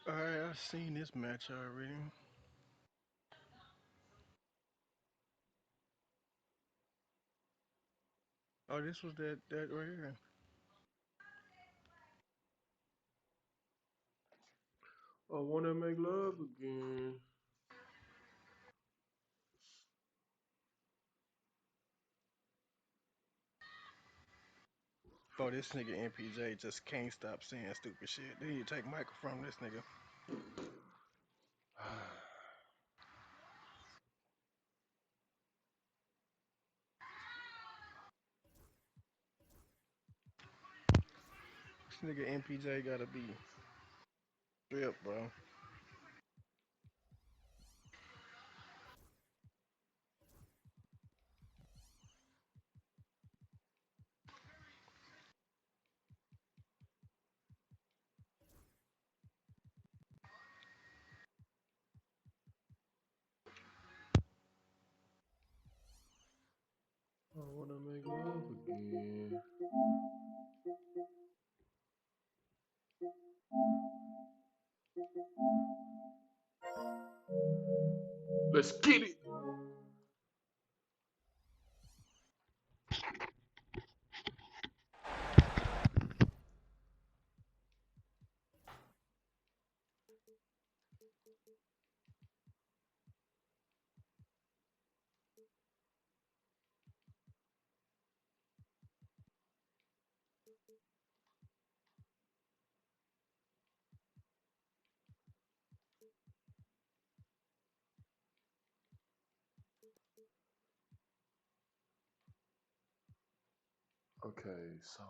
Alright, I've seen this match already. Oh, this was that right here. I wanna make love again. Bro, this nigga MPJ just can't stop saying stupid shit. Then you take Michael from this nigga. This nigga MPJ gotta be stripped, bro. I wanna make love again. Let's get it. Okay, so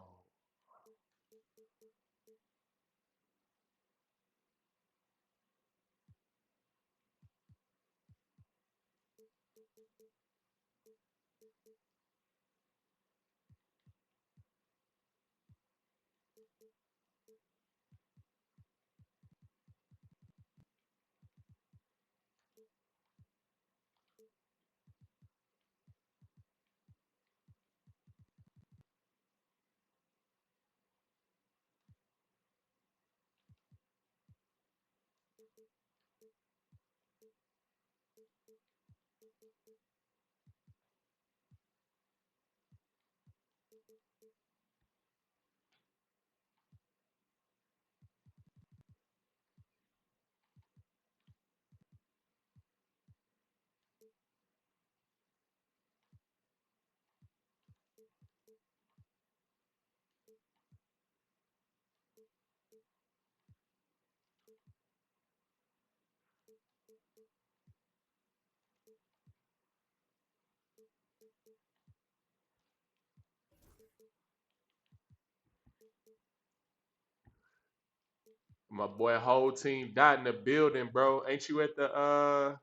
my boy whole team died in the building, bro. Ain't you at the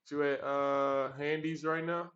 you at Handy's right now?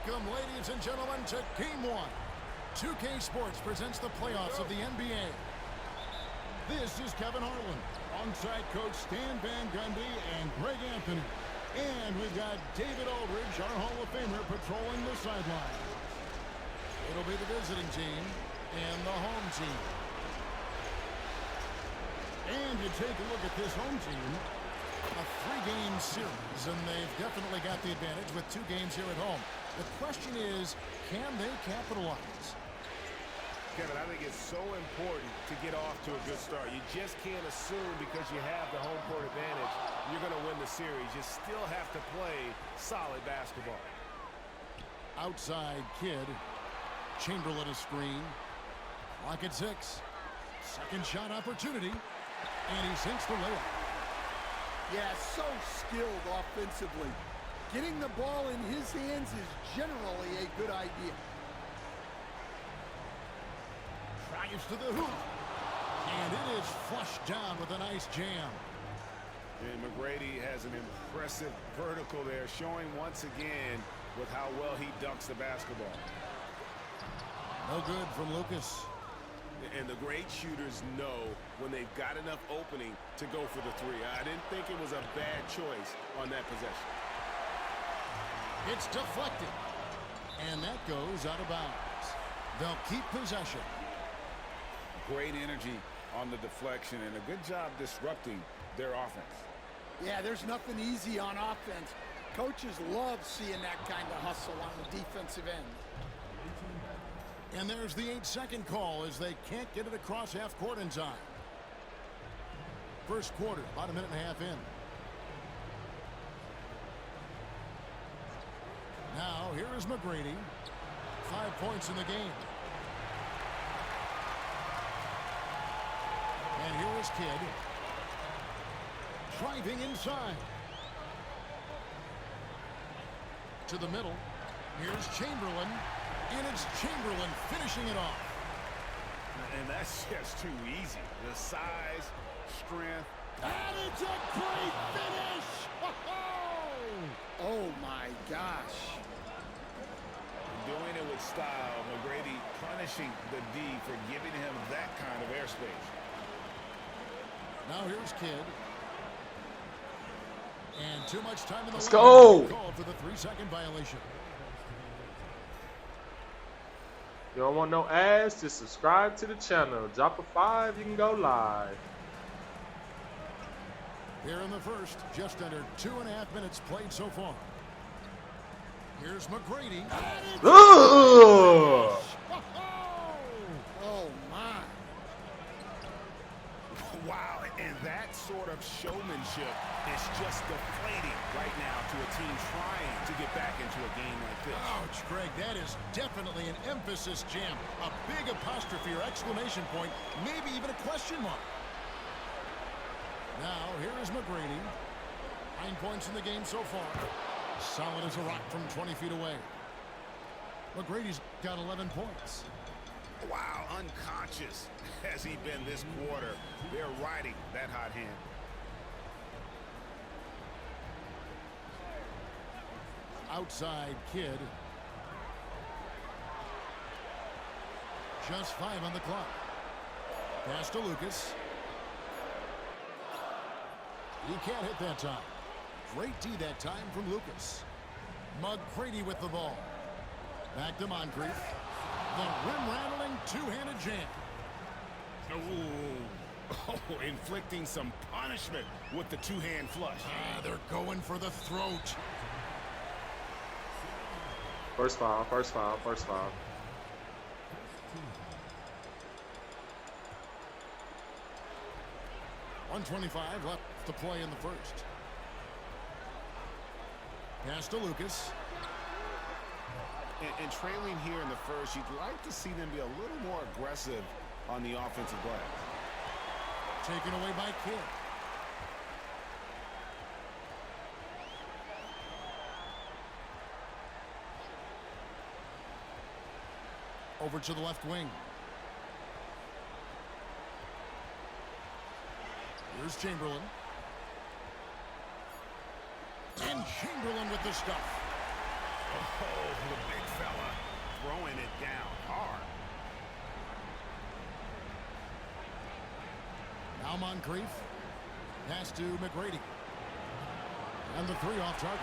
Welcome, ladies and gentlemen, to Game 1. 2K Sports presents the playoffs of the NBA. This is Kevin Harlan, alongside Coach Stan Van Gundy and Greg Anthony. And we've got David Aldridge, our Hall of Famer, patrolling the sideline. It'll be the visiting team and the home team. And you take a look at this home team, a 3-game series, and they've definitely got the advantage with 2 games here at home. The question is, can they capitalize? Kevin, I think it's so important to get off to a good start. You just can't assume because you have the home court advantage you're going to win the series. You still have to play solid basketball. Outside kid. Chamberlain a screen. Clock at 6. Second shot opportunity. And he sinks the layup. Yeah, so skilled offensively. Getting the ball in his hands is generally a good idea. Drives to the hoop. And it is flushed down with a nice jam. And McGrady has an impressive vertical there, showing once again with how well he dunks the basketball. No good from Lucas. And the great shooters know when they've got enough opening to go for the 3. I didn't think it was a bad choice on that possession. It's deflected. And that goes out of bounds. They'll keep possession. Great energy on the deflection and a good job disrupting their offense. Yeah, there's nothing easy on offense. Coaches love seeing that kind of hustle on the defensive end. And there's the 8-second call as they can't get it across half court in time. First quarter, about a minute and a half in. Now, here is McGrady. 5 points in the game. And here is Kidd. Driving inside. To the middle. Here's Chamberlain. And it's Chamberlain finishing it off. And that's just too easy. The size, strength. And it's a great finish! Oh my gosh. Doing it with style. McGrady punishing the D for giving him that kind of airspace. Now here's Kidd. And too much time in the Let's go. Called for the 3-second violation. You don't want no ads? Just subscribe to the channel. Drop a 5, you can go live. Here in the first, just under 2.5 minutes played so far. Here's McGrady. Ugh. Oh my. Wow, and that sort of showmanship is just deflating right now to a team trying to get back into a game like this. Ouch, Greg, that is definitely an emphasis jam. A big apostrophe or exclamation point, maybe even a question mark. Now, here is McGrady. 9 points in the game so far. Solid as a rock from 20 feet away. McGrady's got 11 points. Wow, unconscious has he been this quarter. They're riding that hot hand. Outside Kidd. Just 5 on the clock. Pass to Lucas. He can't hit that time. Great D that time from Lucas. McGrady with the ball. Back to Moncrief. The rim-rattling two-handed jam. Oh, inflicting some punishment with the two-hand flush. They're going for the throat. First foul, first foul, first foul. .125 left to play in the first. Pass to Lucas. And trailing here in the first, you'd like to see them be a little more aggressive on the offensive glass. Taken away by Kidd. Over to the left wing. Here's Chamberlain. And Chamberlain with the stuff. Oh, the big fella throwing it down hard. Now Moncrief. Pass to McGrady. And the three off target.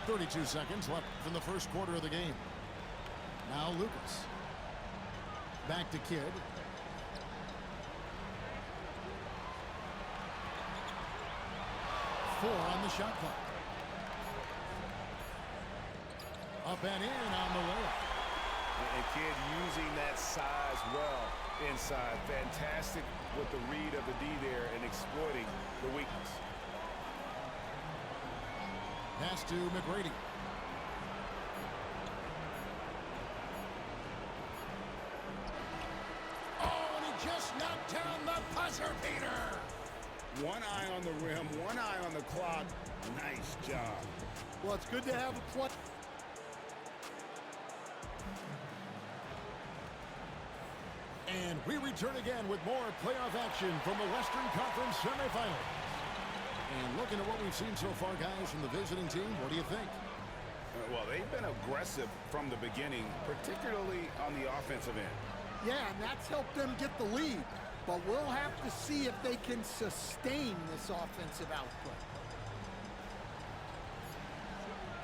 .32 seconds left in the first quarter of the game. Now Lucas. Back to Kidd. Four on the shot clock. Up and in on the layup. And Kidd using that size well inside. Fantastic with the read of the D there and exploiting the weakness. Pass to McGrady. Oh, and he just knocked down the buzzer beater. One eye on the rim, one eye on the clock. Nice job. Well, it's good to have a play. And we return again with more playoff action from the Western Conference semifinals. And looking at what we've seen so far, guys, from the visiting team, what do you think? Well, they've been aggressive from the beginning, particularly on the offensive end. Yeah, and that's helped them get the lead. But we'll have to see if they can sustain this offensive output.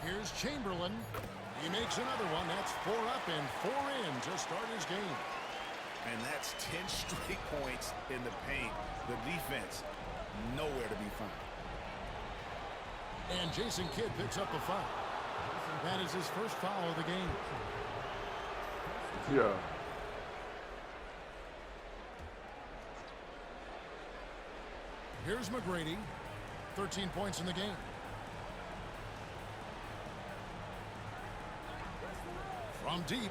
Here's Chamberlain. He makes another one. That's 4 up and 4 in to start his game. And that's 10 straight points in the paint. The defense, nowhere to be found. And Jason Kidd picks up a foul. That is his first foul of the game. Yeah. Here's McGrady. 13 points in the game. From deep.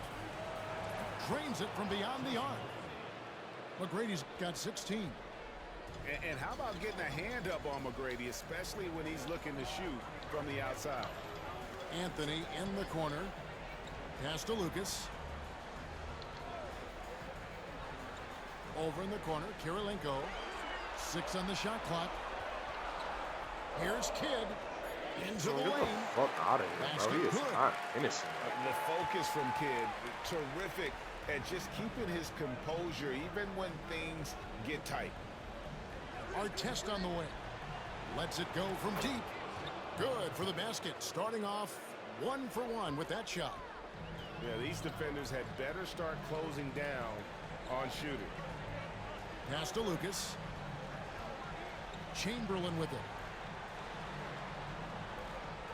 Drains it from beyond the arc. McGrady's got 16. And how about getting a hand up on McGrady, especially when he's looking to shoot from the outside? Anthony in the corner. Pass to Lucas. Over in the corner, Kirilenko. 6 on the shot clock. Here's Kidd. Into the Get the lane. fuck out of here, bro. Basket He is good. not finishing. The focus from Kidd, terrific at just keeping his composure even when things get tight. Artest on the way. Lets it go from deep. Good for the basket. Starting off 1 for 1 with that shot. Yeah, these defenders had better start closing down on shooting. Pass to Lucas. Chamberlain with it.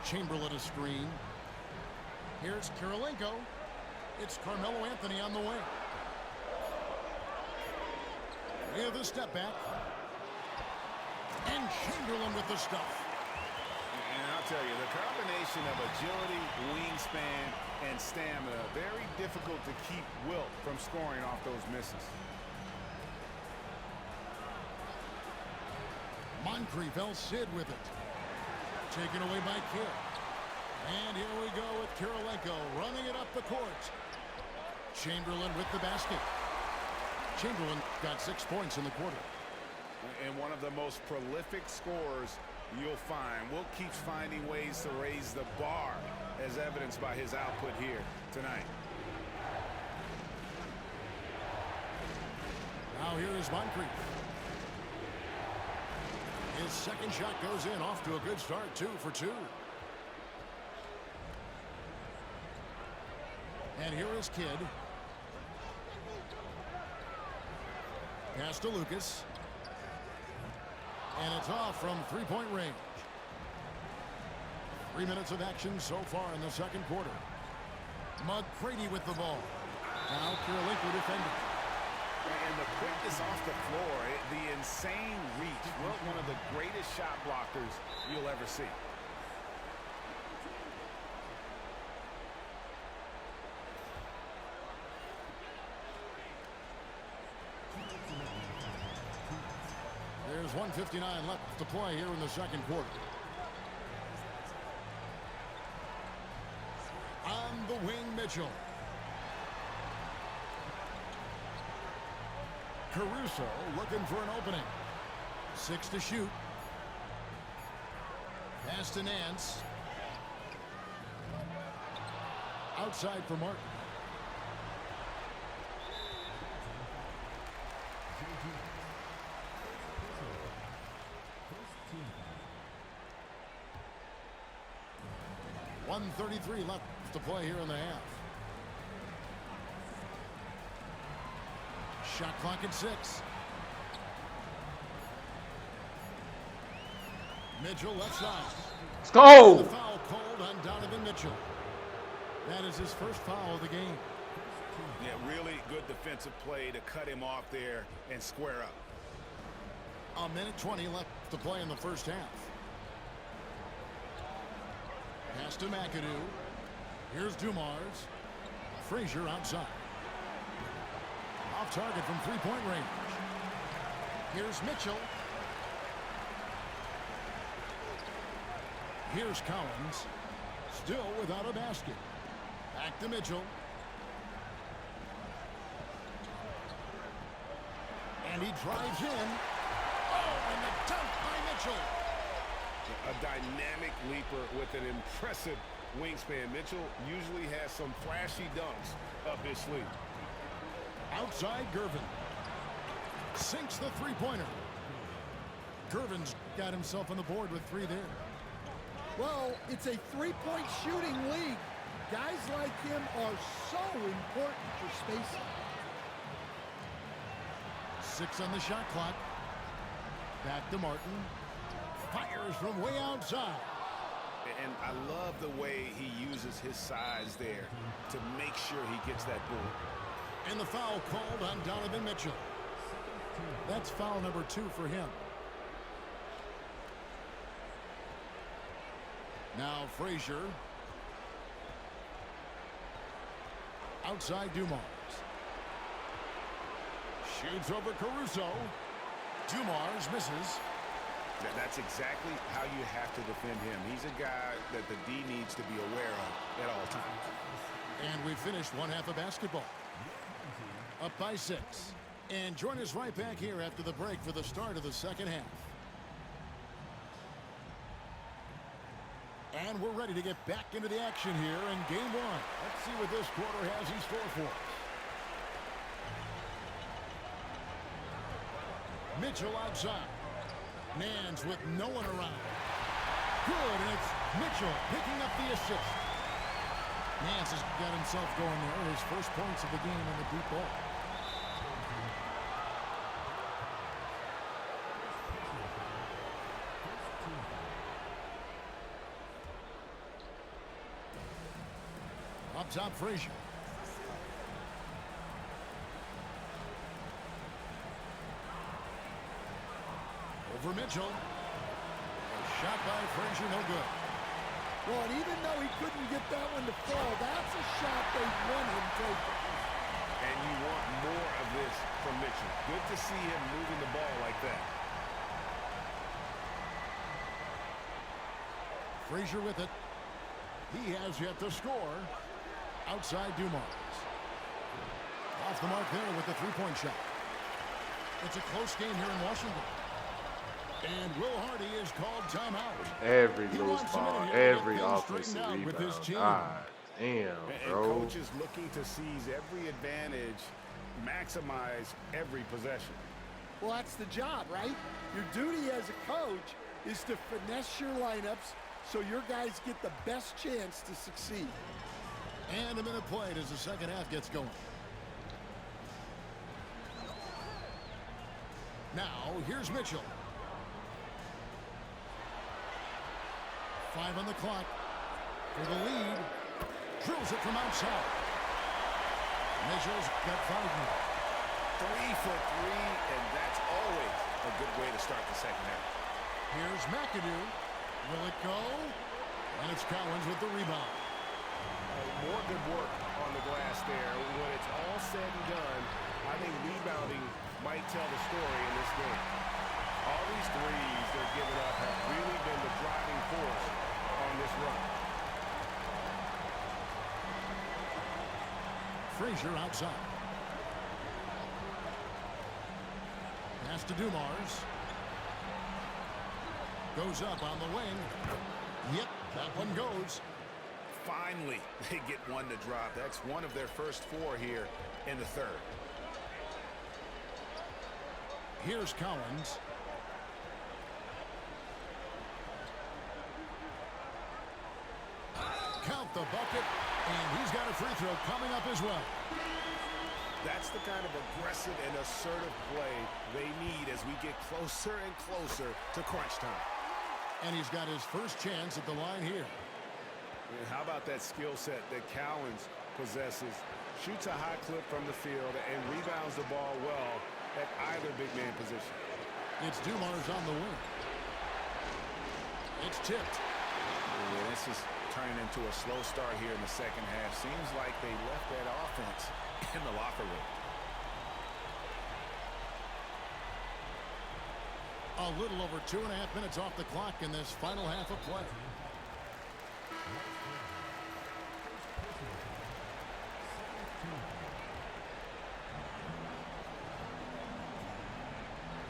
Chamberlain a screen. Here's Kirilenko. It's Carmelo Anthony on the way. With a step back. And Chamberlain with the stuff. And I'll tell you, the combination of agility, wingspan, and stamina, very difficult to keep Wilt from scoring off those misses. Moncrief El Cid with it. Taken away by Kidd. And here we go with Kirilenko running it up the court. Chamberlain with the basket. Chamberlain got 6 points in the quarter. And one of the most prolific scorers you'll find. Wilt keeps finding ways to raise the bar, as evidenced by his output here tonight. Now here is Moncrief. His second shot goes in, off to a good start, 2 for 2. And here is Kidd. Pass to Lucas. And it's off from three-point range. 3 minutes of action so far in the second quarter. McCready with the ball. Now Kirilenko defending. And the quickness off the floor, the insane reach. Well, one of the greatest shot blockers you'll ever see. There's 1:59 left to play here in the second quarter. On the wing, Mitchell. Caruso looking for an opening. 6 to shoot. Pass to Nance. Outside for Martin. .133 left to play here in the half. Shot clock at 6. Mitchell left side. Let's go. The foul called on Donovan Mitchell. That is his first foul of the game. Yeah, really good defensive play to cut him off there and square up. 1:20 left to play in the first half. Pass to McAdoo. Here's Dumars. Frazier outside. Off target from three-point range. Here's Mitchell. Here's Collins. Still without a basket. Back to Mitchell. And he drives in. Oh, and the dunk by Mitchell. A dynamic leaper with an impressive wingspan. Mitchell usually has some flashy dunks up his sleeve. Outside Gervin. Sinks the three-pointer. Gervin's got himself on the board with 3 there. Well, it's a three-point shooting league. Guys like him are so important for spacing. 6 on the shot clock. Back to Martin. Fires from way outside. And I love the way he uses his size there to make sure he gets that board. And the foul called on Donovan Mitchell. That's foul number 2 for him. Now Frazier. Outside Dumars. Shoots over Caruso. Dumars misses. That's exactly how you have to defend him. He's a guy that the D needs to be aware of at all times. And we finished one half of basketball. Up by 6. And join us right back here after the break for the start of the second half. And we're ready to get back into the action here in game 1. Let's see what this quarter has in store for us. Mitchell outside. Nance with no one around. Good, and it's Mitchell picking up the assist. Nance has got himself going there. His first points of the game on the deep ball. Up top, Frazier. Over Mitchell. A shot by Frazier, no good. Well, and even though he couldn't get that one to fall, that's a shot they want him taking. And you want more of this from Mitchell. Good to see him moving the ball like that. Frazier with it. He has yet to score. Outside Dumars. Off the mark there with the three-point shot. It's a close game here in Washington. And Will Hardy is called timeout. Every loose ball, every offensive rebound. God damn, bro. And coach is looking to seize every advantage, maximize every possession. Well, that's the job, right? Your duty as a coach is to finesse your lineups so your guys get the best chance to succeed. And a minute played as the second half gets going. Now, here's Mitchell. 5 on the clock for the lead. Drills it from outside. Mitchell's got 5 now. 3 for 3, and that's always a good way to start the second half. Here's McAdoo. Will it go? And it's Collins with the rebound. More good work on the glass there. When it's all said and done, I think rebounding might tell the story in this game. All these threes they're giving up have really been the driving force on this run. Frazier outside. Pass to Dumars. Goes up on the wing. Yep, that one goes. Finally, they get one to drop. That's one of their first 4 here in the third. Here's Collins. Count the bucket, and he's got a free throw coming up as well. That's the kind of aggressive and assertive play they need as we get closer and closer to crunch time. And he's got his first chance at the line here. And how about that skill set that Collins possesses? Shoots a high clip from the field and rebounds the ball well at either big man position. It's Dumars on the wing. It's tipped. Yeah, this is turning into a slow start here in the second half. Seems like they left that offense in the locker room. A little over 2.5 minutes off the clock in this final half of play.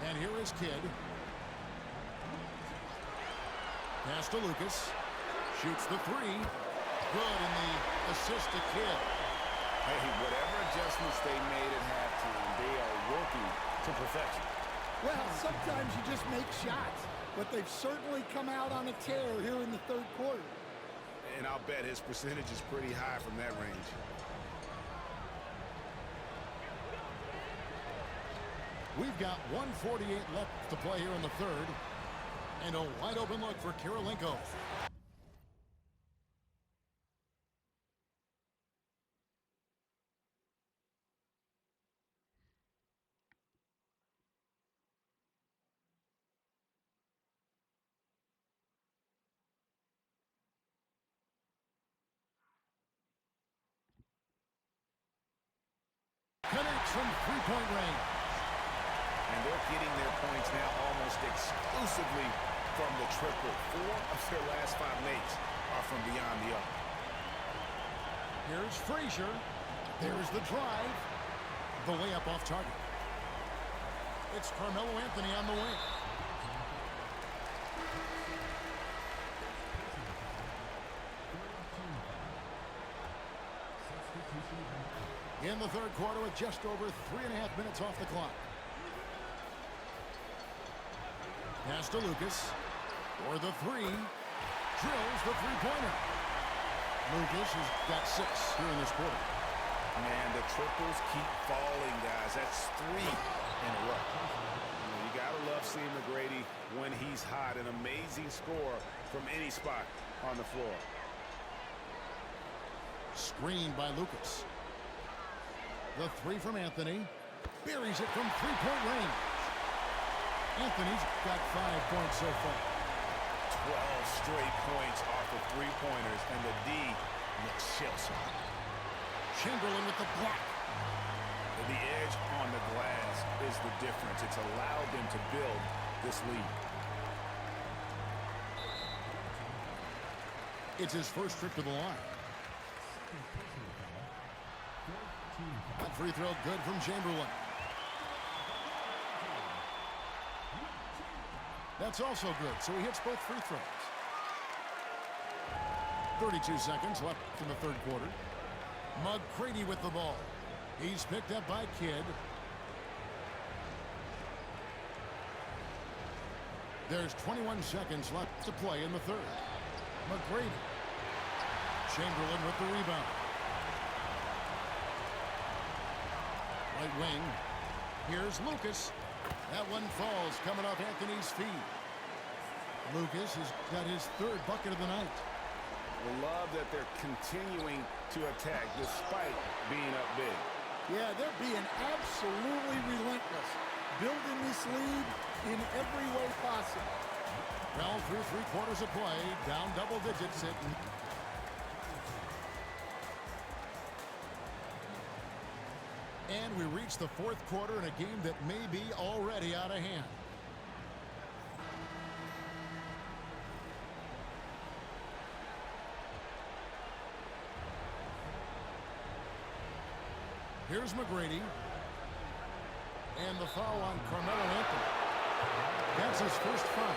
And here is Kidd. Pass to Lucas. Shoots the 3. Good, and the assist to Kidd. Hey, whatever adjustments they made at halftime, they are working to perfection. Well, sometimes you just make shots, but they've certainly come out on a tear here in the third quarter. And I'll bet his percentage is pretty high from that range. We've got 1:48 left to play here in the third. And a wide open look for Kirilenko. Connects from three-point range. And they're getting their points now almost exclusively from the triple. 4 of their last 5 makes are from beyond the arc. Here's Frazier. There's the drive. The layup off target. It's Carmelo Anthony on the wing. In the third quarter with just over 3.5 minutes off the clock. Pass to Lucas. For the 3. Drills the three-pointer. Lucas has got 6 here in this quarter. Man, the triples keep falling, guys. That's 3 in a row. You gotta love seeing McGrady when he's hot. An amazing score from any spot on the floor. Screened by Lucas. The 3 from Anthony. Buries it from three-point range. Anthony's got 5 points so far. 12 straight points off of three-pointers, and the D looks shell-shocked. Chamberlain with the block. The edge on the glass is the difference. It's allowed them to build this lead. It's his first trip to the line. That free throw good from Chamberlain. That's also good, so he hits both free throws. 32 seconds left in the third quarter. McGrady with the ball. He's picked up by Kidd. There's 21 seconds left to play in the third. McGrady. Chamberlain with the rebound. Right wing. Here's Lucas. That one falls coming off Anthony's feet. Lucas has got his third bucket of the night. I love that they're continuing to attack despite being up big. Yeah, they're being absolutely relentless, building this lead in every way possible. Well, through 3/4 of play, down double digits sitting. And we reach the fourth quarter in a game that may be already out of hand. Here's McGrady. And the foul on Carmelo Anthony. That's his first foul.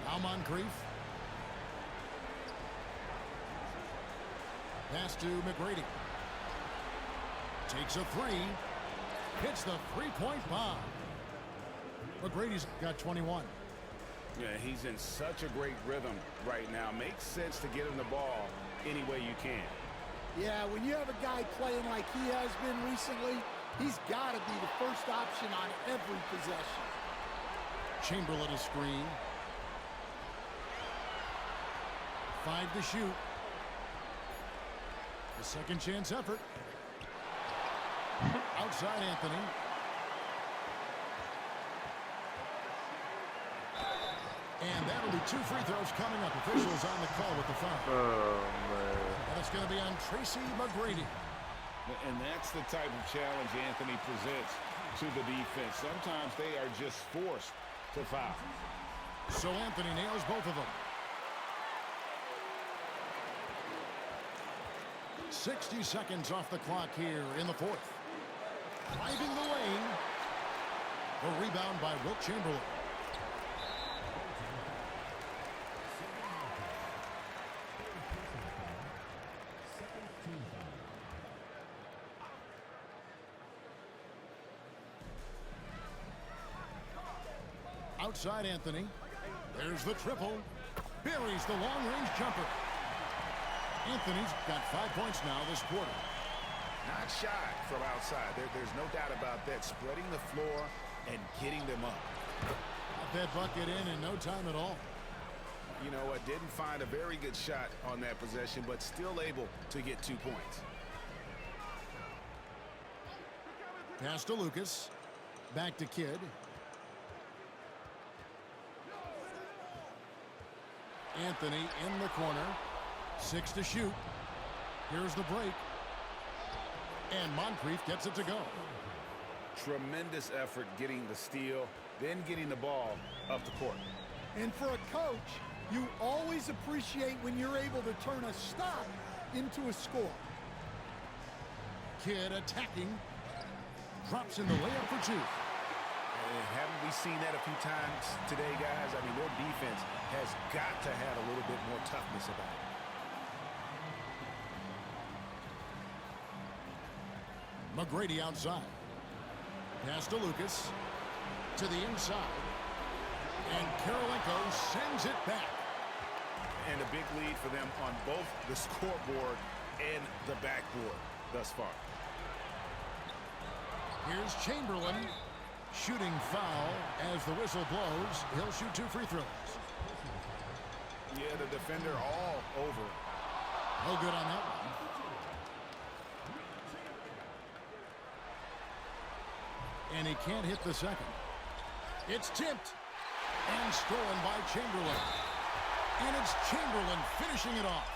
Now Moncrief. Pass to McGrady. Takes a three. Hits the three-point bomb. McGrady's got 21. Yeah, he's in such a great rhythm right now. Makes sense to get him the ball any way you can. Yeah, when you have a guy playing like he has been recently, he's got to be the first option on every possession. Chamberlain a screen. 5 to shoot. The second chance effort. Outside Anthony. And that'll be 2 free throws coming up. Officials on the call with the foul. Oh, man. And it's going to be on Tracy McGrady. And that's the type of challenge Anthony presents to the defense. Sometimes they are just forced to foul. So Anthony nails both of them. 60 seconds off the clock here in the fourth. Driving the lane. The rebound by Wilt Chamberlain. Outside Anthony. There's the triple. Buries the long-range jumper. Anthony's got 5 points now this quarter. Not shy from outside. There's no doubt about that. Spreading the floor and getting them up. Got that bucket in no time at all. You know what? Didn't find a very good shot on that possession, but still able to get 2 points. Pass to Lucas. Back to Kidd. Anthony in the corner. 6 to shoot. Here's the break. And Moncrief gets it to go. Tremendous effort getting the steal, then getting the ball up the court. And for a coach, you always appreciate when you're able to turn a stop into a score. Kidd attacking. Drops in the layup for 2. Haven't we seen that a few times today, guys? I mean, their defense has got to have a little bit more toughness about it. McGrady outside. Pass to Lucas. To the inside. And Karolinko sends it back. And a big lead for them on both the scoreboard and the backboard thus far. Here's Chamberlain. Shooting foul as the whistle blows. He'll shoot 2 free throws. Yeah, the defender all over. No good on that one. And he can't hit the second. It's tipped and stolen by Chamberlain. And it's Chamberlain finishing it off.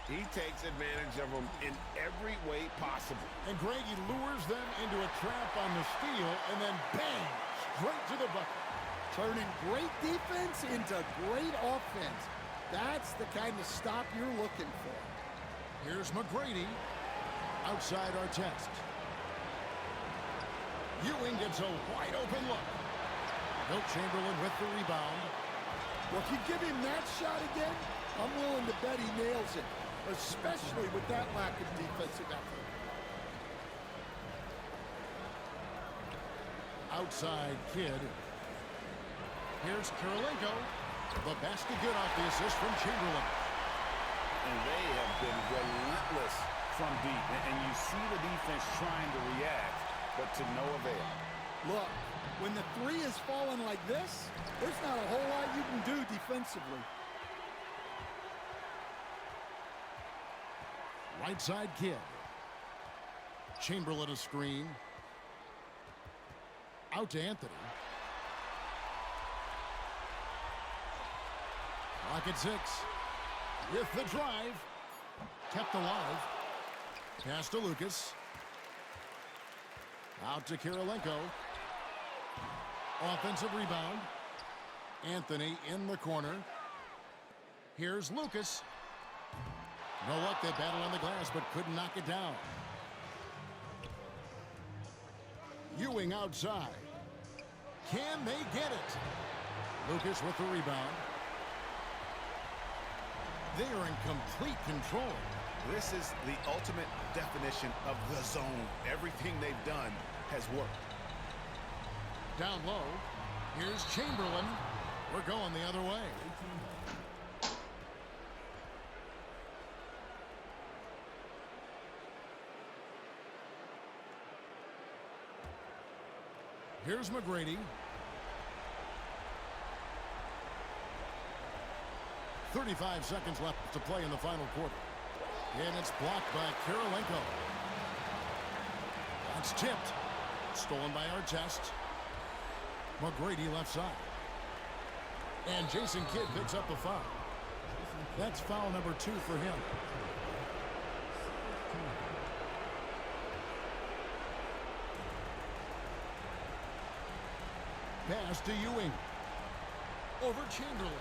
He takes advantage of them in every way possible. And Greg, he lures them into a trap on the steal and then bang, straight to the bucket. Turning great defense into great offense. That's the kind of stop you're looking for. Here's McGrady. Outside our test. Ewing gets a wide open look. Wilt Chamberlain with the rebound. Well, if you give him that shot again, I'm willing to bet he nails it, especially with that lack of defensive effort. outside kid. Here's Kirilenko. The basket good off the assist from Chamberlain. And they have been relentless from deep. And you see the defense trying to react, but to no avail. Look, when the three is falling like this, there's not a whole lot you can do defensively. Right side kid. Chamberlain a screen. Out to Anthony. Clock at 6. With the drive. Kept alive. Pass to Lucas. Out to Kirilenko. Offensive rebound. Anthony in the corner. Here's Lucas. You know what? They battled on the glass but couldn't knock it down. Ewing outside. Can they get it? Lucas with the rebound. They are in complete control. This is the ultimate definition of the zone. Everything they've done has worked. Down low. Here's Chamberlain. We're going the other way. Here's McGrady. 35 seconds left to play in the final quarter. And it's blocked by Kirilenko. That's tipped. Stolen by Artest. McGrady left side. And Jason Kidd picks up the foul. That's foul number 2 for him. Pass to Ewing. Over Chamberlain.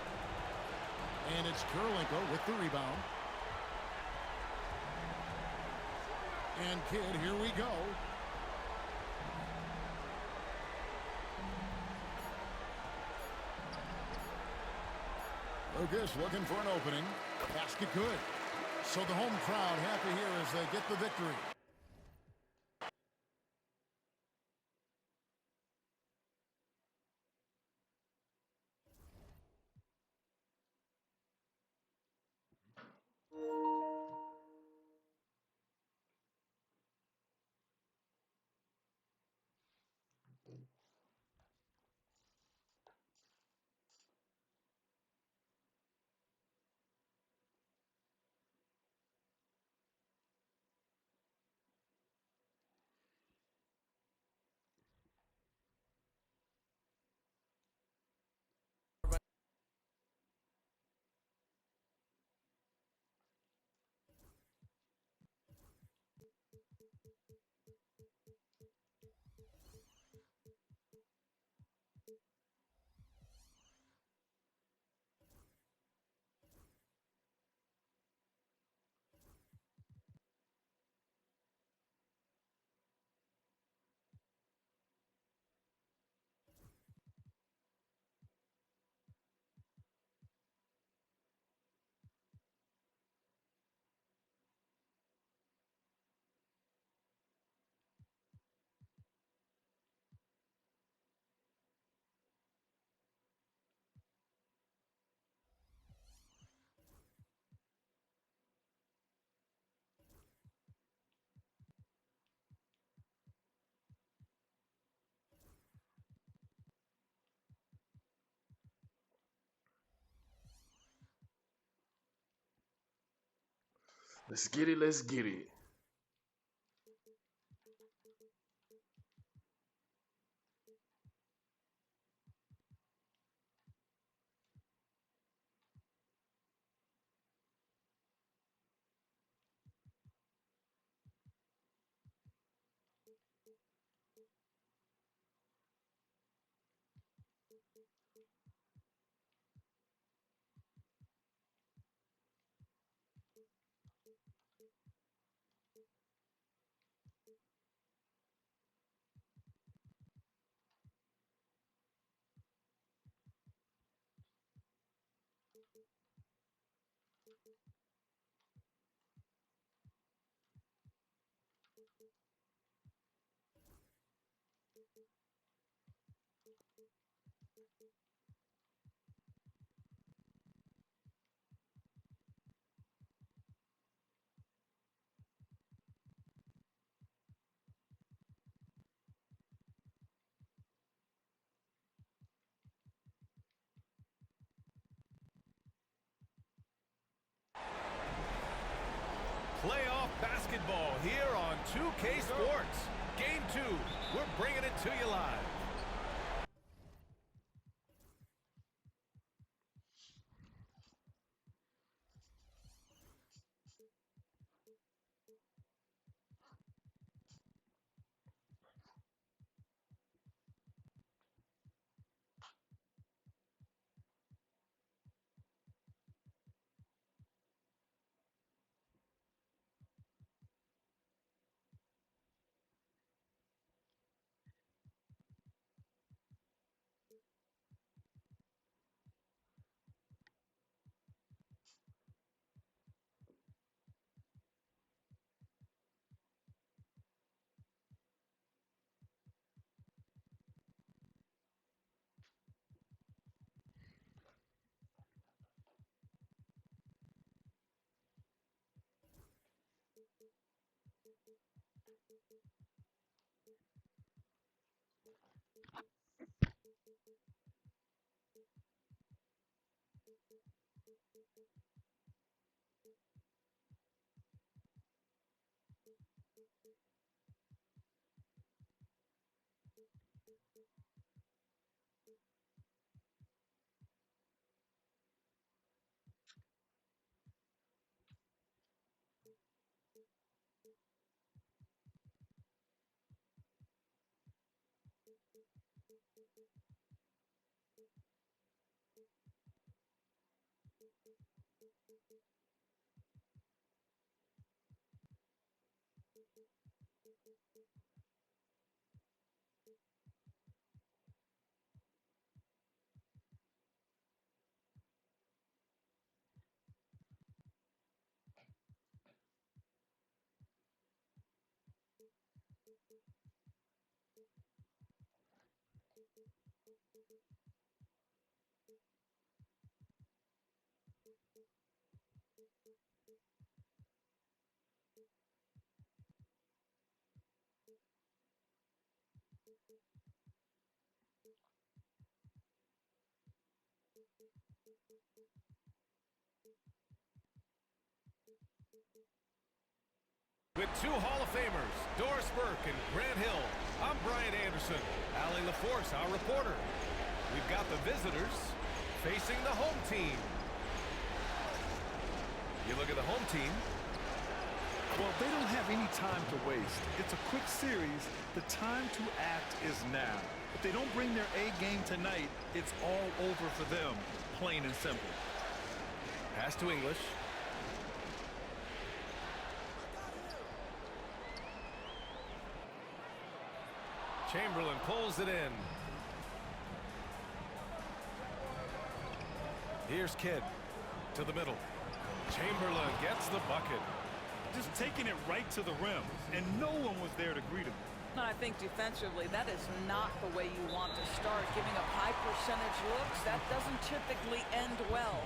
And it's Kirilenko with the rebound. And Kidd, here we go. Lucas looking for an opening. Basket good. So the home crowd happy here as they get the victory. Let's get it. Let's get it. Playoff basketball here on 2K Sports. Game 2, we're bringing it to you live. With two Hall of Famers, Doris Burke and Grant Hill, I'm Brian Anderson. Allie LaForce, our reporter. We've got the visitors facing the home team. You look at the home team. Well, they don't have any time to waste. It's a quick series. The time to act is now. If they don't bring their A game tonight, it's all over for them, plain and simple. Pass to English. Chamberlain pulls it in. Here's Kidd to the middle. Chamberlain gets the bucket. Just taking it right to the rim, and no one was there to greet him. I think defensively, that is not the way you want to start. Giving up high percentage looks, that doesn't typically end well.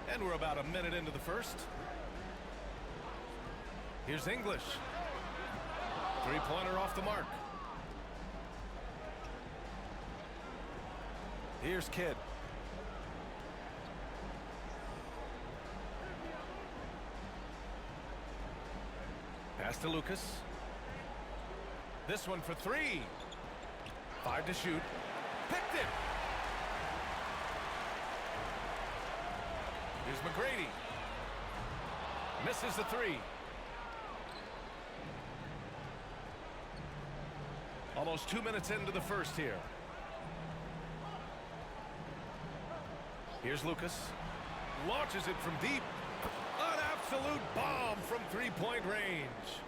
And we're about a minute into the first. Here's English. Three-pointer off the mark. Here's Kidd. Pass to Lucas. This one for three. 5 to shoot. Picked it. Here's McGrady. Misses the three. Almost 2 minutes into the first here. Here's Lucas. Launches it from deep. An absolute bomb from three-point range.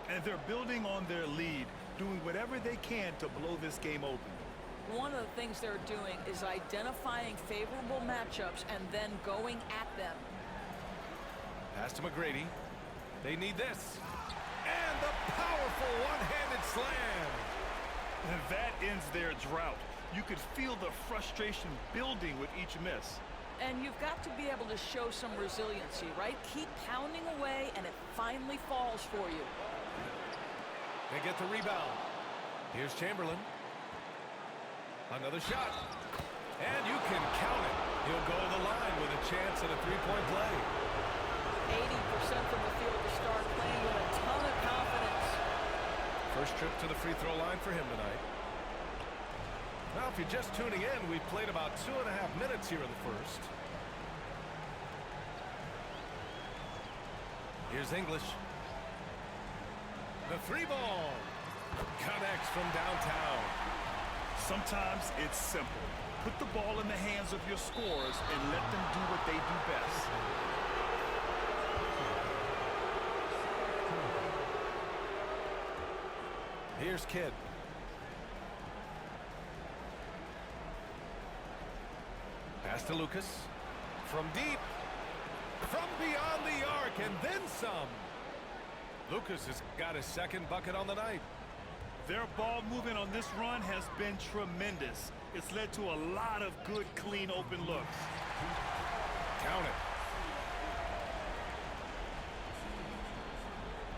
And they're building on their lead, doing whatever they can to blow this game open. One of the things they're doing is identifying favorable matchups and then going at them. Pass to McGrady. They need this. And the powerful one-handed slam. And that ends their drought. You could feel the frustration building with each miss. And you've got to be able to show some resiliency, right? Keep pounding away, and it finally falls for you. They get the rebound. Here's Chamberlain. Another shot. And you can count it. He'll go to the line with a chance at a three-point play. 80% from the field to start, playing with a ton of confidence. First trip to the free throw line for him tonight. Now, if you're just tuning in, we've played about 2.5 minutes here in the first. Here's English. The three ball connects from downtown. Sometimes it's simple. Put the ball in the hands of your scorers and let them do what they do best. Here's Kidd. Pass to Lucas. From deep. From beyond the arc and then some. Lucas has got his second bucket on the night. Their ball movement on this run has been tremendous. It's led to a lot of good, clean, open looks. Count it.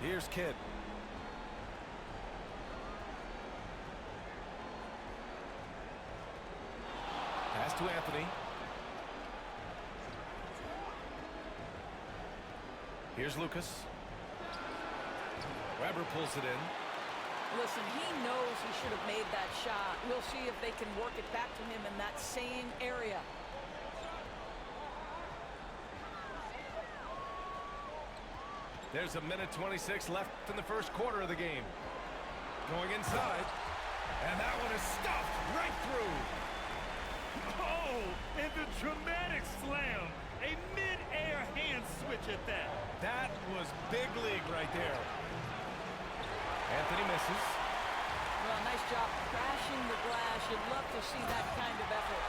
Here's Kidd. Pass to Anthony. Here's Lucas. Weber pulls it in. Listen, he knows he should have made that shot. We'll see if they can work it back to him in that same area. There's a minute 26 left in the first quarter of the game. Going inside. And that one is stuffed right through. Oh, and the dramatic slam. A mid-air hand switch at that. That was big league right there. Anthony misses. Well, nice job crashing the glass. You'd love to see that kind of effort.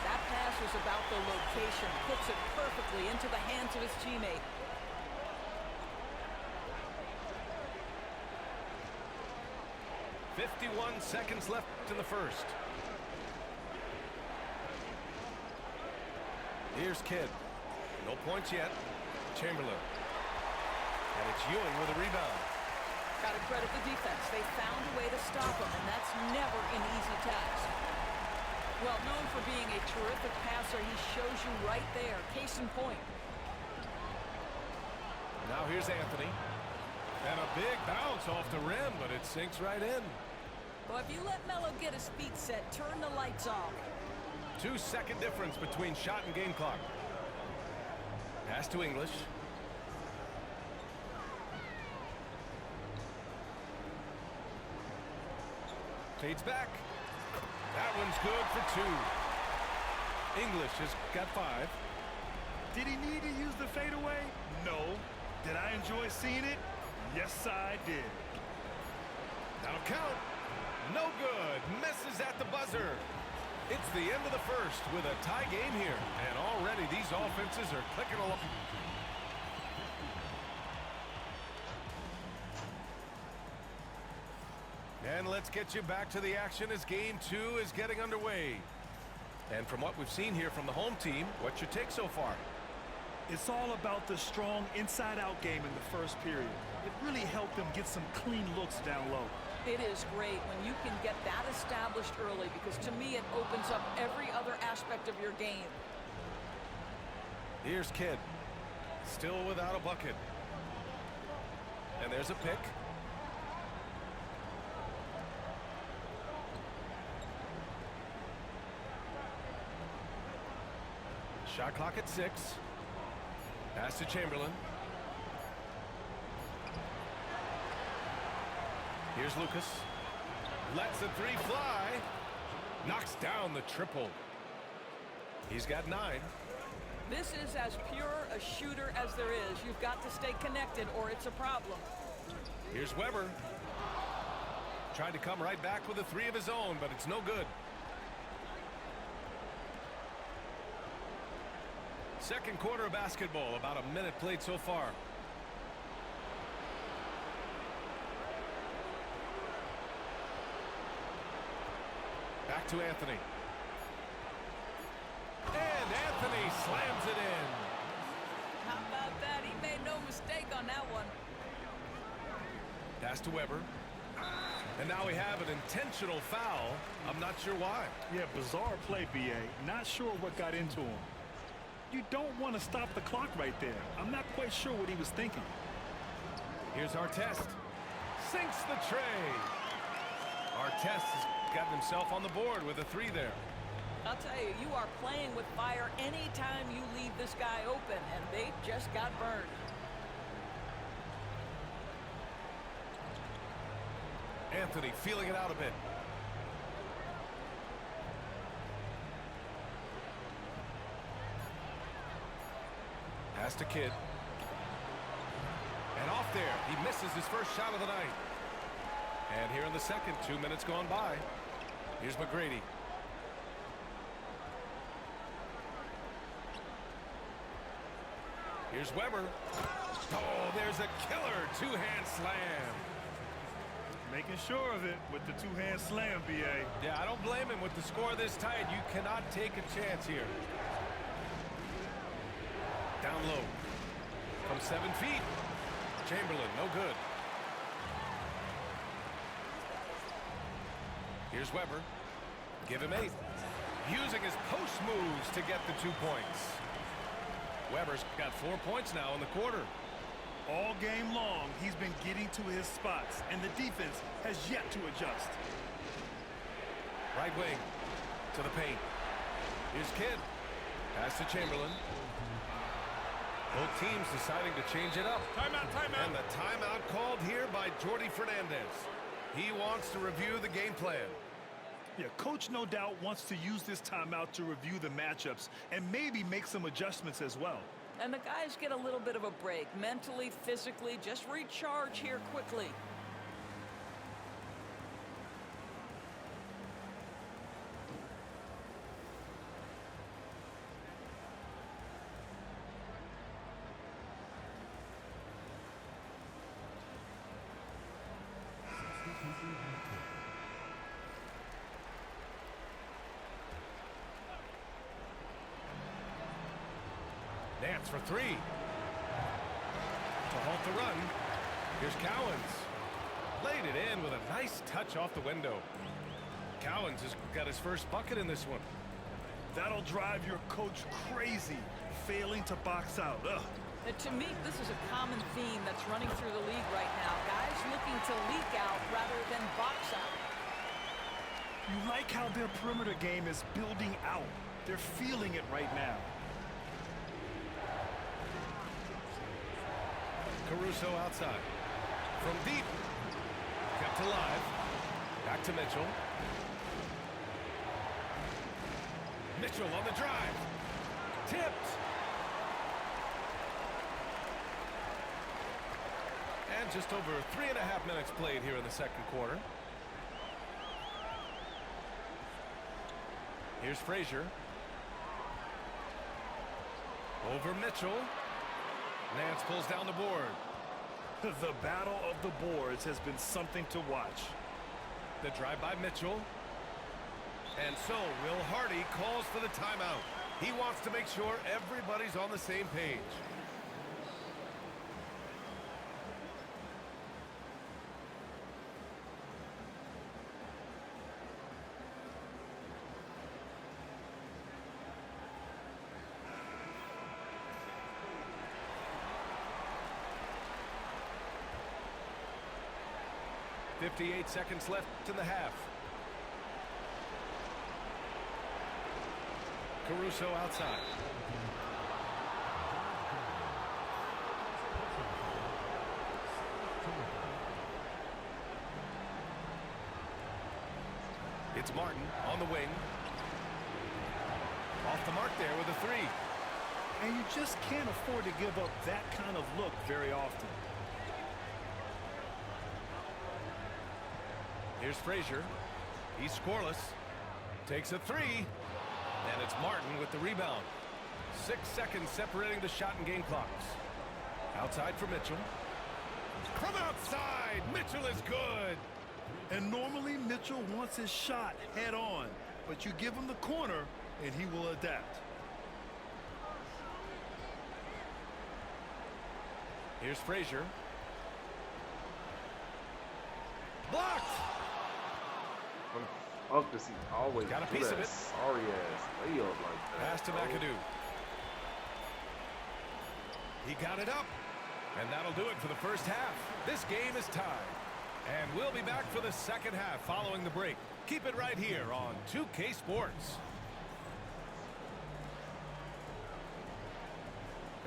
That pass was about the location. Puts it perfectly into the hands of his teammate. .51 seconds left in the first. Here's Kidd. No points yet. Chamberlain. And it's Ewing with a rebound. Got to credit the defense. They found a way to stop him, and that's never an easy task. Well, known for being a terrific passer, he shows you right there. Case in point. Now here's Anthony. And a big bounce off the rim, but it sinks right in. Well, if you let Melo get his feet set, turn the lights off. 2-second difference between shot and game clock. Pass to English. Fades back. That one's good for 2. English has got 5. Did he need to use the fadeaway? No. Did I enjoy seeing it? Yes, I did. That'll count. No good. Misses at the buzzer. It's the end of the first with a tie game here. And already these offenses are clicking along. And let's get you back to the action as game 2 is getting underway. And from what we've seen here from the home team, what's your take so far? It's all about the strong inside-out game in the first period. It really helped them get some clean looks down low. It is great when you can get that established early, because to me it opens up every other aspect of your game. Here's Kidd. Still without a bucket. And there's a pick. Shot clock at 6. Pass to Chamberlain. Here's Lucas. Lets the 3 fly. Knocks down the triple. He's got 9. This is as pure a shooter as there is. You've got to stay connected or it's a problem. Here's Weber. Tried to come right back with a 3 of his own, but it's no good. Second quarter of basketball, about a minute played so far. Back to Anthony. And Anthony slams it in. How about that? He made no mistake on that one. Pass to Weber. And now we have an intentional foul. I'm not sure why. Yeah, bizarre play, B.A. Not sure what got into him. You don't want to stop the clock right there. I'm not quite sure what he was thinking. Here's Artest. Sinks the tray. Artest has gotten himself on the board with a 3 there. I'll tell you, you are playing with fire anytime you leave this guy open, and they just got burned. Anthony feeling it out a bit. Pass to Kidd. And off there. He misses his first shot of the night. And here in the second, 2 minutes gone by. Here's McGrady. Here's Weber. Oh, there's a killer two-hand slam. Making sure of it with the two-hand slam, B.A. Yeah, I don't blame him with the score this tight. You cannot take a chance here. Down low. From 7 feet. Chamberlain, no good. Here's Weber. Give him 8. Using his post moves to get the 2 points. Weber's got 4 points now in the quarter. All game long, he's been getting to his spots, and the defense has yet to adjust. Right wing to the paint. Here's Kidd. Pass to Chamberlain. Both teams deciding to change it up. Timeout, timeout. And the timeout called here by Jordi Fernandez. He wants to review the game plan. Yeah, coach no doubt wants to use this timeout to review the matchups and maybe make some adjustments as well. And the guys get a little bit of a break, mentally, physically, just recharge here quickly. Nance for 3. To halt the run. Here's Cowens. Laid it in with a nice touch off the window. Cowens has got his first bucket in this one. That'll drive your coach crazy, failing to box out. Ugh. To me, this is a common theme that's running through the league right now. Guys looking to leak out rather than box out. You like how their perimeter game is building out. They're feeling it right now. Caruso outside. From deep. Kept alive. Back to Mitchell. Mitchell on the drive. Tipped. And just over 3.5 minutes played here in the second quarter. Here's Frazier. Over Mitchell. Nance pulls down the board. The battle of the boards has been something to watch. The drive by Mitchell. And so Will Hardy calls for the timeout. He wants to make sure everybody's on the same page. .58 seconds left in the half. Caruso outside. It's Martin on the wing. Off the mark there with a 3. And you just can't afford to give up that kind of look very often. Here's Frazier. He's scoreless. Takes a 3. And it's Martin with the rebound. 6 seconds separating the shot and game clocks. Outside for Mitchell. From outside, Mitchell is good. And normally Mitchell wants his shot head on, but you give him the corner and he will adapt. Here's Frazier. Blocked. Fuck does he always Got a do piece that of it. sorry ass layup like that? Pass to bro? McAdoo. He got it up. And that'll do it for the first half. This game is tied. And we'll be back for the second half following the break. Keep it right here on 2K Sports.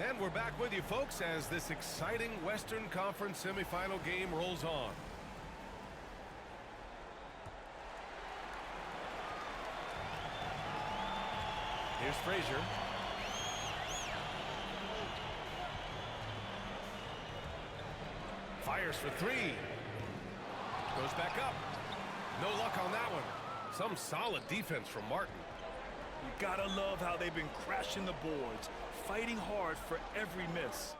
And we're back with you, folks, as this exciting Western Conference semifinal game rolls on. Here's Frazier. Fires for three. Goes back up. No luck on that one. Some solid defense from Martin. You gotta love how they've been crashing the boards, fighting hard for every miss.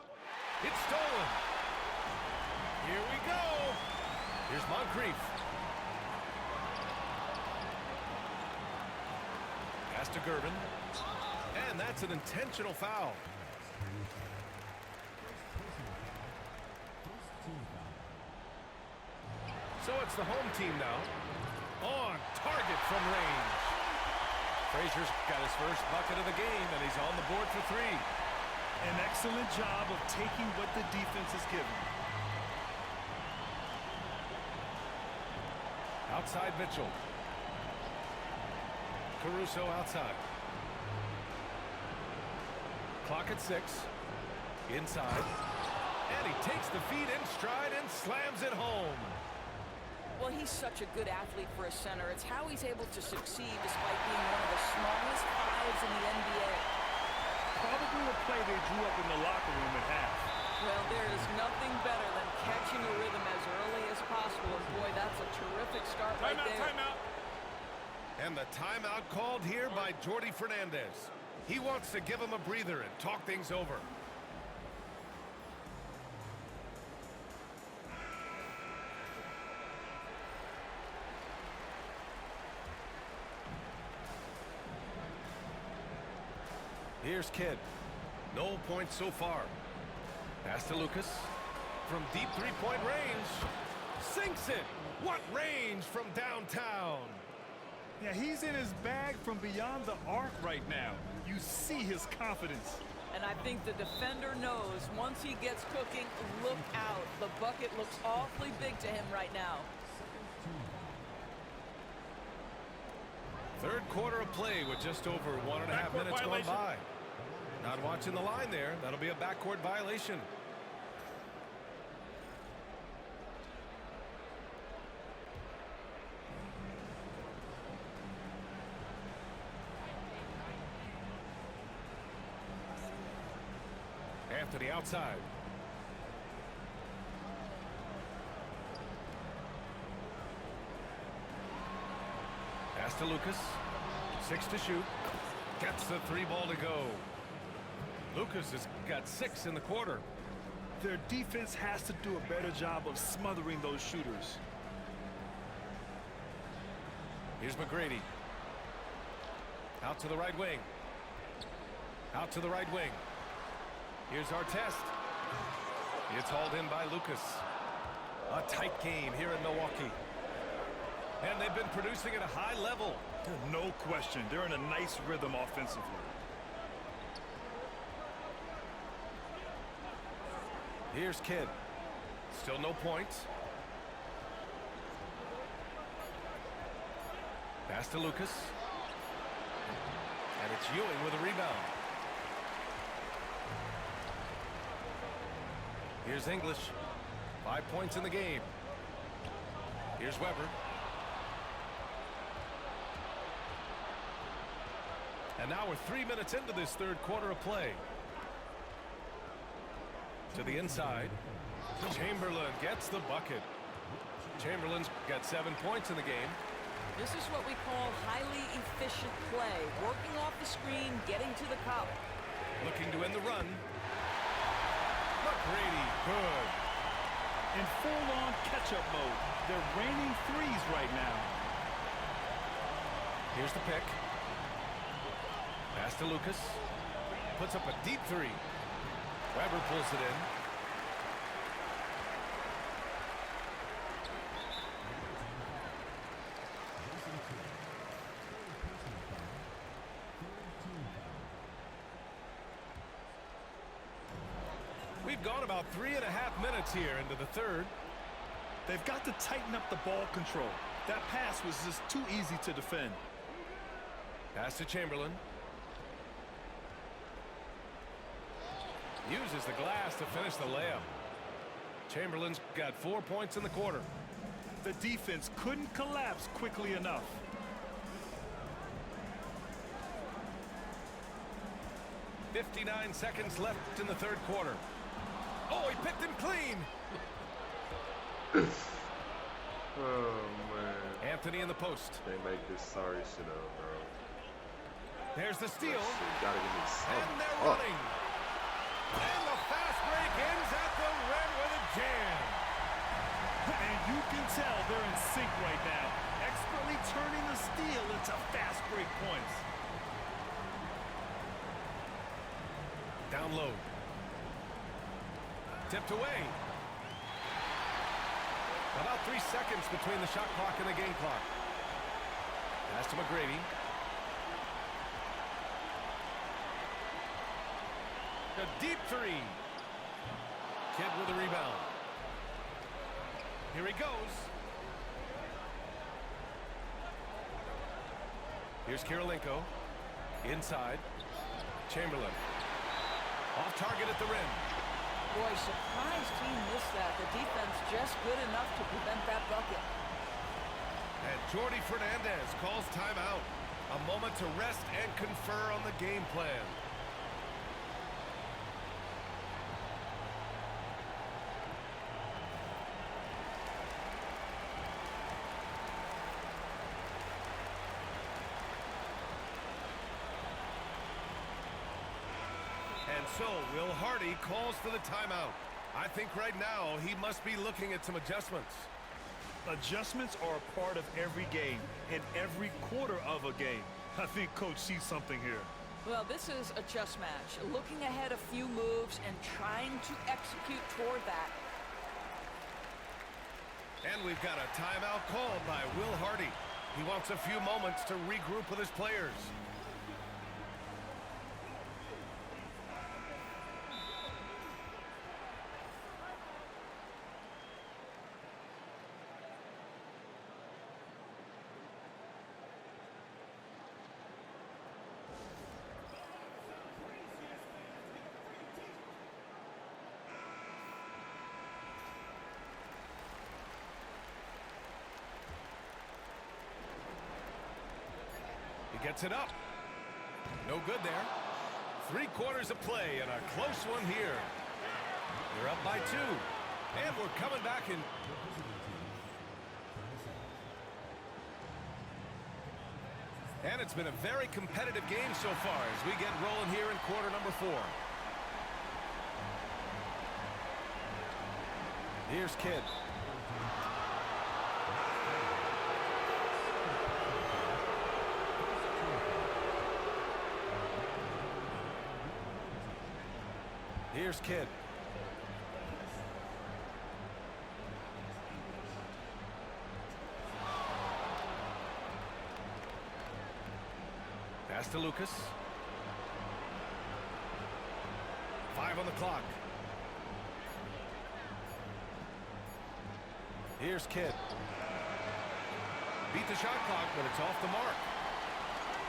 It's stolen. Here we go. Here's Moncrief. Pass to Gervin. And that's an intentional foul. So it's the home team now. On target from range. Frazier's got his first bucket of the game, and he's on the board for three. An excellent job of taking what the defense is given. Outside Mitchell. Caruso outside. Clock at 6. Inside. And he takes the feed in stride and slams it home. Well, he's such a good athlete for a center. It's how he's able to succeed despite being one of the smallest fives in the NBA. Probably a play they drew up in the locker room at half. Well, there is nothing better than catching a rhythm as early as possible. And boy, that's a terrific start right there. Timeout. And the timeout called here by Jordi Fernandez. He wants to give him a breather and talk things over. Here's Kidd. No points so far. Pass to Lucas. From deep three-point range. Sinks it. What range from downtown. Yeah, he's in his bag from beyond the arc right now. You see his confidence. And I think the defender knows once he gets cooking, look out. The bucket looks awfully big to him right now. Third quarter of play with just over 1.5 minutes gone by. Not watching the line there. That'll be a backcourt violation. Anthony outside. Pass to Lucas. 6 to shoot. Gets the 3 ball to go. Lucas has got 6 in the quarter. Their defense has to do a better job of smothering those shooters. Here's McGrady. Out to the right wing. Out to the right wing. Here's Artest. It's hauled in by Lucas. A tight game here in Milwaukee. And they've been producing at a high level. No question. They're in a nice rhythm offensively. Here's Kidd. Still no points. Pass to Lucas. And it's Ewing with a rebound. Here's English. 5 points in the game. Here's Weber. And now we're 3 minutes into this third quarter of play. To the inside. Chamberlain gets the bucket. Chamberlain's got 7 points in the game. This is what we call highly efficient play. Working off the screen, getting to the cup. Looking to end the run. McGrady, good. In full-on catch-up mode. They're raining threes right now. Here's the pick. Pass to Lucas. Puts up a deep 3. Weber pulls it in. we've gone about 3.5 minutes here into the third. They've got to tighten up the ball control. That pass was just too easy to defend. Pass to Chamberlain. Uses the glass to finish the layup. Chamberlain's got 4 points in the quarter. The defense couldn't collapse quickly enough. .59 seconds left in the third quarter. Oh, he picked him clean. Oh, man. Anthony in the post. They make this sorry shit up, bro. There's the steal. Gotta give me something. And they're running. And the fast break ends at the rim with a jam. And you can tell they're in sync right now. Expertly turning the steal into fast break points. Down low. Tipped away. About 3 seconds between the shot clock and the game clock. Pass to McGrady. A deep three. Kidd with a rebound. Here he goes. Here's Kirilenko. Inside. Chamberlain. Off target at the rim. Boy, surprised he missed that. The defense just good enough to prevent that bucket. And Jordi Fernandez calls timeout. A moment to rest and confer on the game plan. And so, Will Hardy calls for the timeout. I think right now he must be looking at some adjustments. Adjustments are a part of every game and every quarter of a game. I think Coach sees something here. Well, this is a chess match. Looking ahead a few moves and trying to execute toward that. And we've got a timeout called by Will Hardy. He wants a few moments to regroup with his players. Gets it up. No good there. 3 quarters of play and a close one here. They're up by 2. And we're coming back in. And it's been a very competitive game so far as we get rolling here in quarter number 4. Here's Kidd. Here's Kidd. Pass to Lucas. 5 on the clock. Here's Kidd. Beat the shot clock, but it's off the mark.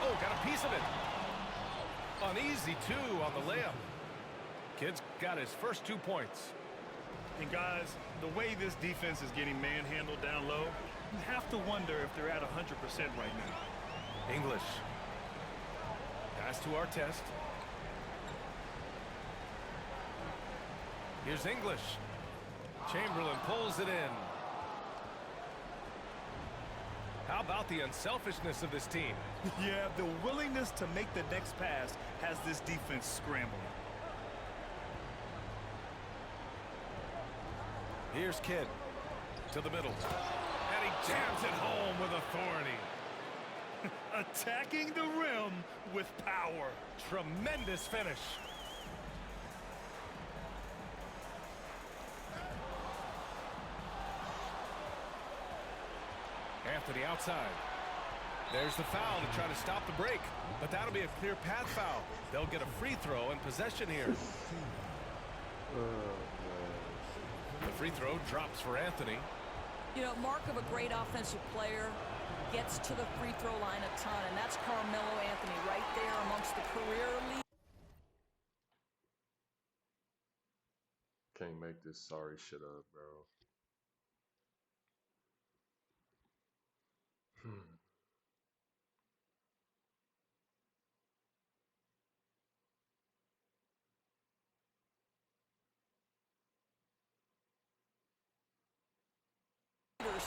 Oh, got a piece of it. Uneasy, too, on the layup. Kidd's got his first 2 points. And guys, the way this defense is getting manhandled down low, you have to wonder if they're at 100% right now. English. Pass to Artest. Here's English. Chamberlain pulls it in. How about the unselfishness of this team? Yeah, the willingness to make the next pass has this defense scrambling. Here's Kidd to the middle. And he jams it home with authority. Attacking the rim with power. Tremendous finish. Anthony outside. There's the foul to try to stop the break. But that'll be a clear path foul. They'll get a free throw and possession here. free throw drops for Anthony. You know, mark of a great offensive player, gets to the free throw line a ton, and that's Carmelo Anthony right there amongst the career lead. Can't make this sorry shit up, bro.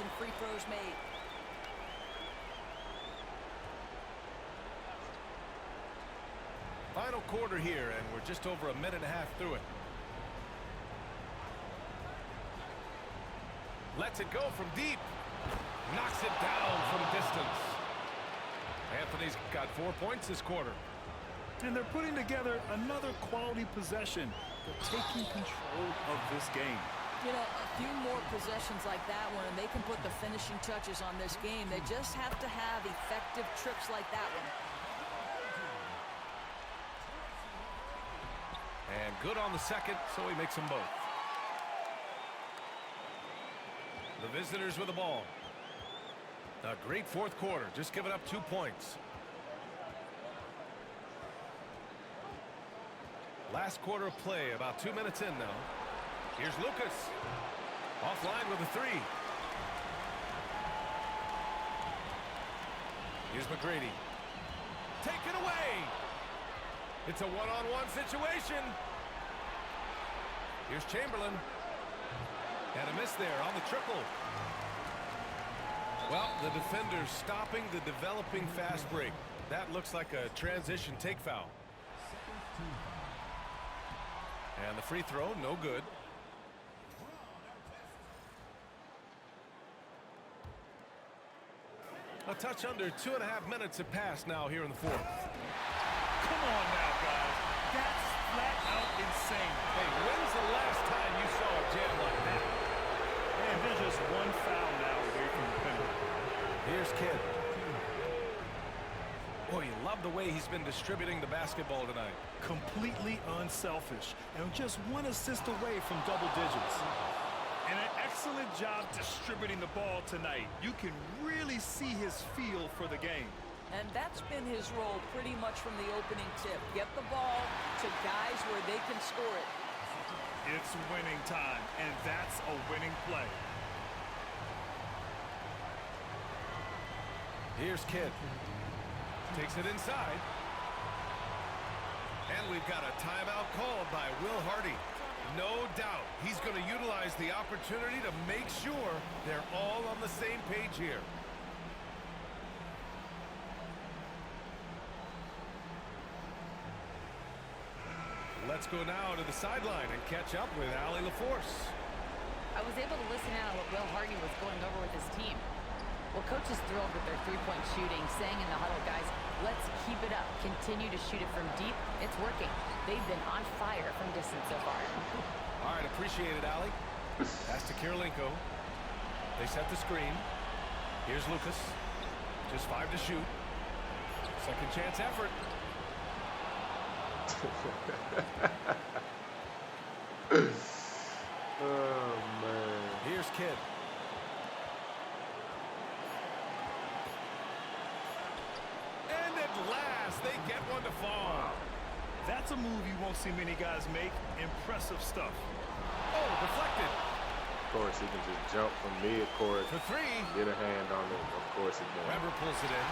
And free throws made. Final quarter here, and we're just over a minute and a half through it. Lets it go from deep. Knocks it down from distance. Anthony's got 4 points this quarter. And they're putting together another quality possession. They're taking control of this game. You know, a few more possessions like that one, and they can put the finishing touches on this game. They just have to have effective trips like that one. And good on the second, so he makes them both. The visitors with the ball. A great fourth quarter, just giving up 2 points. Last quarter of play, about 2 minutes in now. Here's Lucas. Offline with a three. Here's McGrady. Taken away. It's a one-on-one situation. Here's Chamberlain. And a miss there on the triple. Well, the defender's stopping the developing fast break. That looks like a transition take foul. And the free throw, no good. A touch under 2.5 minutes have passed now here in the fourth. Come on now, guys. That's flat out insane. Hey, when's the last time you saw a jam like that? And they're just one foul now away from the penalty. Here's Kidd. Boy, you love the way he's been distributing the basketball tonight. Completely unselfish. And just one assist away from double digits. And an excellent job distributing the ball tonight. You can really see his feel for the game. And that's been his role pretty much from the opening tip. Get the ball to guys where they can score it. It's winning time, and that's a winning play. Here's Kidd. Takes it inside. And we've got a timeout called by Will Hardy. No doubt he's going to utilize the opportunity to make sure they're all on the same page here. Let's go now to the sideline and catch up with Allie LaForce. I was able to listen in on what Will Hardy was going over with his team. Well, coach is thrilled with their three-point shooting, saying in the huddle, guys, let's keep it up. Continue to shoot it from deep. It's working. They've been on fire from distance so far. All right, appreciate it, Allie. Pass to Kirilenko. They set the screen. Here's Lucas. Just 5 to shoot. Second chance effort. Oh, man. Here's Kidd. And at last, they get one to fall. That's a move you won't see many guys make. Impressive stuff. Oh, deflected. Of course, he can just jump from mid-court, For three. get a hand on it. Of course he can. Weber pulls it in.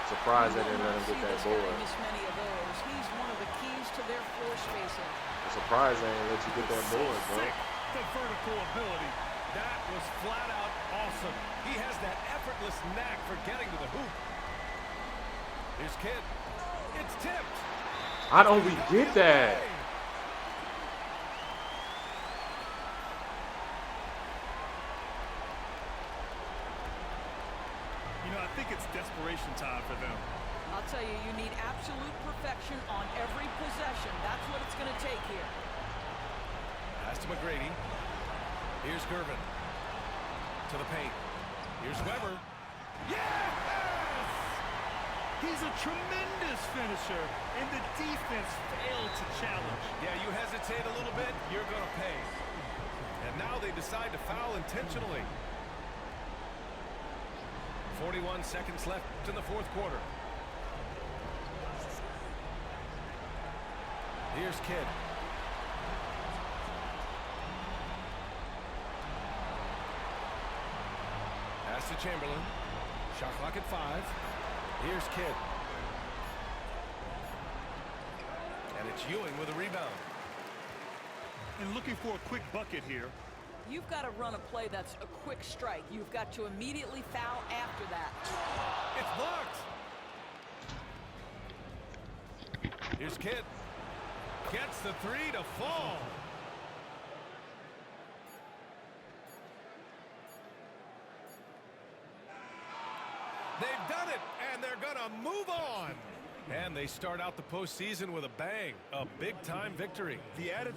Surprised they didn't let him get that board. Miss many of those. He's one of the keys to their floor spacing. I'm surprised they didn't let you get that board, bro. Sick. The vertical ability. That was flat out awesome. He has that effortless knack for getting to the hoop. Here's Kidd. It's tipped. How don't we get that? You know, I think it's desperation time for them. I'll tell you, you need absolute perfection on every possession. That's what it's going to take here. Pass to McGrady. Here's Gervin. To the paint. Here's Weber. Yes! He's a tremendous finisher, and the defense failed to challenge. Yeah, you hesitate a little bit, you're going to pay. And Now they decide to foul intentionally. 41 seconds left in the fourth quarter. Here's Kidd. Pass to Chamberlain. Shot clock at 5. Here's Kidd. And it's Ewing with a rebound. And looking for a quick bucket here. You've got to run a play that's a quick strike. You've got to immediately foul after that. It's blocked. Here's Kidd. Gets the 3 to fall. They've done it, and they're going to move on. And they start out the postseason with a bang. A big-time victory. The added